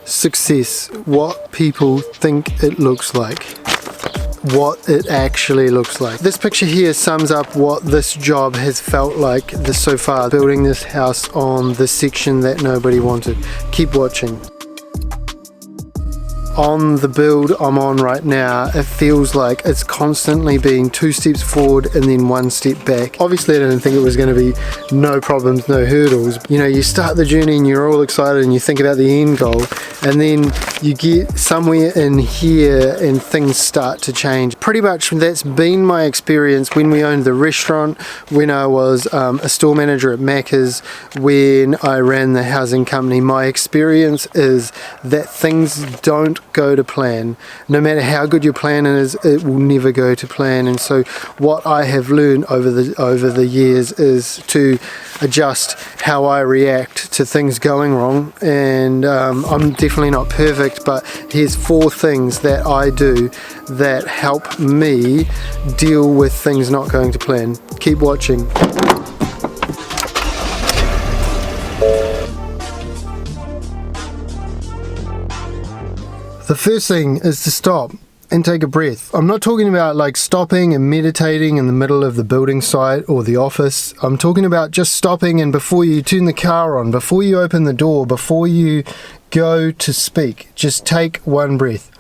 success, what people think it looks like, what it actually looks like. This picture here sums up what this job has felt like so far, building this house on the section that nobody wanted. Keep watching. On the build I'm on right now, it feels like it's constantly being 2 steps forward and then 1 step back. Obviously I didn't think it was going to be no problems, no hurdles. You know, you start the journey and you're all excited and you think about the end goal, and then you get somewhere in here and things start to change. Pretty much that's been my experience when we owned the restaurant, when I was a store manager at Macca's, when I ran the housing company. My experience is that things don't go to plan. No matter how good your plan is, it will never go to plan. And so what I have learned over the years is to adjust how I react to things going wrong. And I'm definitely not perfect, but here's 4 things that I do that help me deal with things not going to plan. Keep watching. The first thing is to stop and take a breath. I'm not talking about like stopping and meditating in the middle of the building site or the office. I'm talking about just stopping, and before you turn the car on, before you open the door, before you go to speak, just take 1 breath.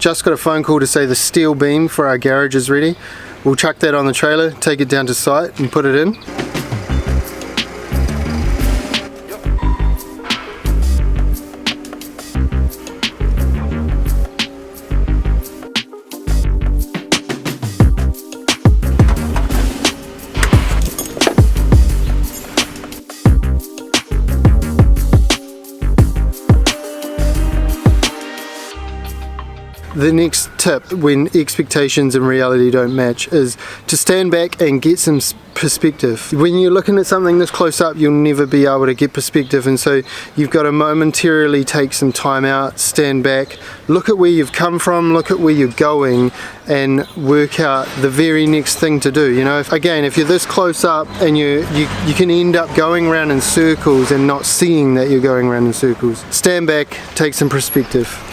Just got a phone call to say the steel beam for our garage is ready. We'll chuck that on the trailer, take it down to site and put it in. The next tip when expectations and reality don't match is to stand back and get some perspective. When you're looking at something this close up, you'll never be able to get perspective, and so you've got to momentarily take some time out, stand back, look at where you've come from, look at where you're going, and work out the very next thing to do. You know, if you're this close up and you can end up going around in circles and not seeing that you're going around in circles. Stand back, take some perspective.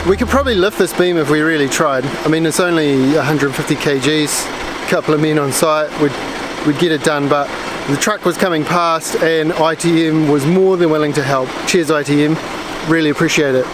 We could probably lift this beam if we really tried. I mean, it's only 150 kgs, a couple of men on site, we'd get it done, but the truck was coming past and ITM was more than willing to help. Cheers ITM, really appreciate it.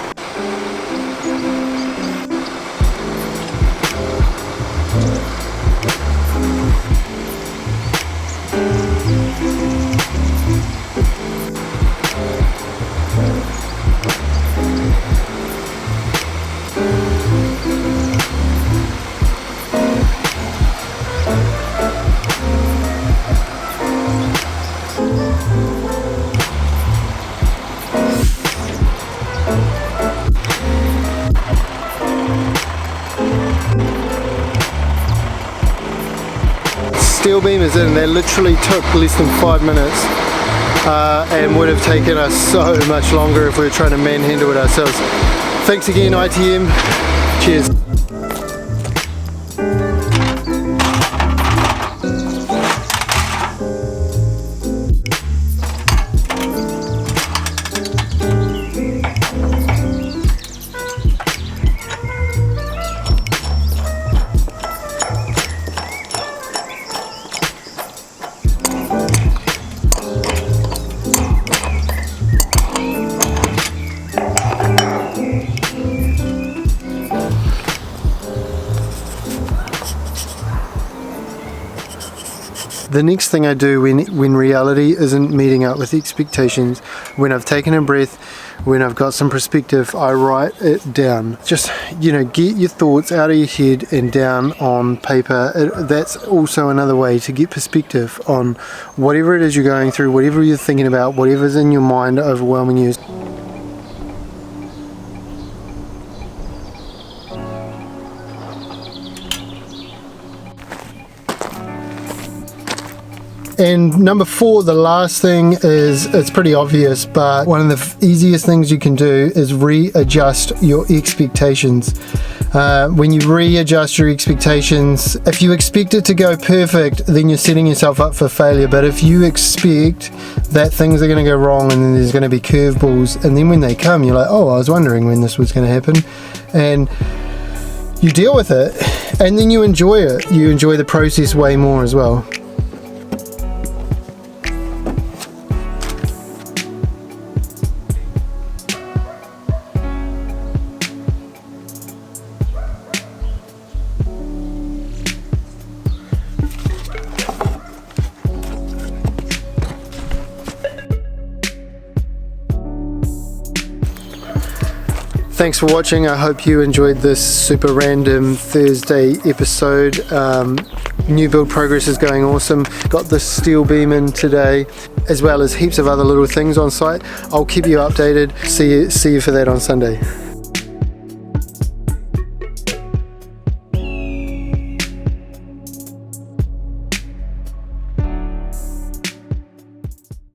Steel beam is in. That literally took less than 5 minutes and would have taken us so much longer if we were trying to manhandle it ourselves. Thanks again ITM, cheers. The next thing I do when reality isn't meeting up with expectations, when I've taken a breath, when I've got some perspective, I write it down. Just, get your thoughts out of your head and down on paper. That's also another way to get perspective on whatever it is you're going through, whatever you're thinking about, whatever's in your mind overwhelming you. And number 4, the last thing is, it's pretty obvious, but one of the easiest things you can do is readjust your expectations. When you readjust your expectations, if you expect it to go perfect, then you're setting yourself up for failure. But if you expect that things are going to go wrong and then there's going to be curveballs, and then when they come, you're like, oh, I was wondering when this was going to happen. And you deal with it, and then you enjoy it. You enjoy the process way more as well. Thanks for watching. I hope you enjoyed this super random Thursday episode. New build progress is going awesome. Got this steel beam in today, as well as heaps of other little things on site. I'll keep you updated. See you for that on Sunday.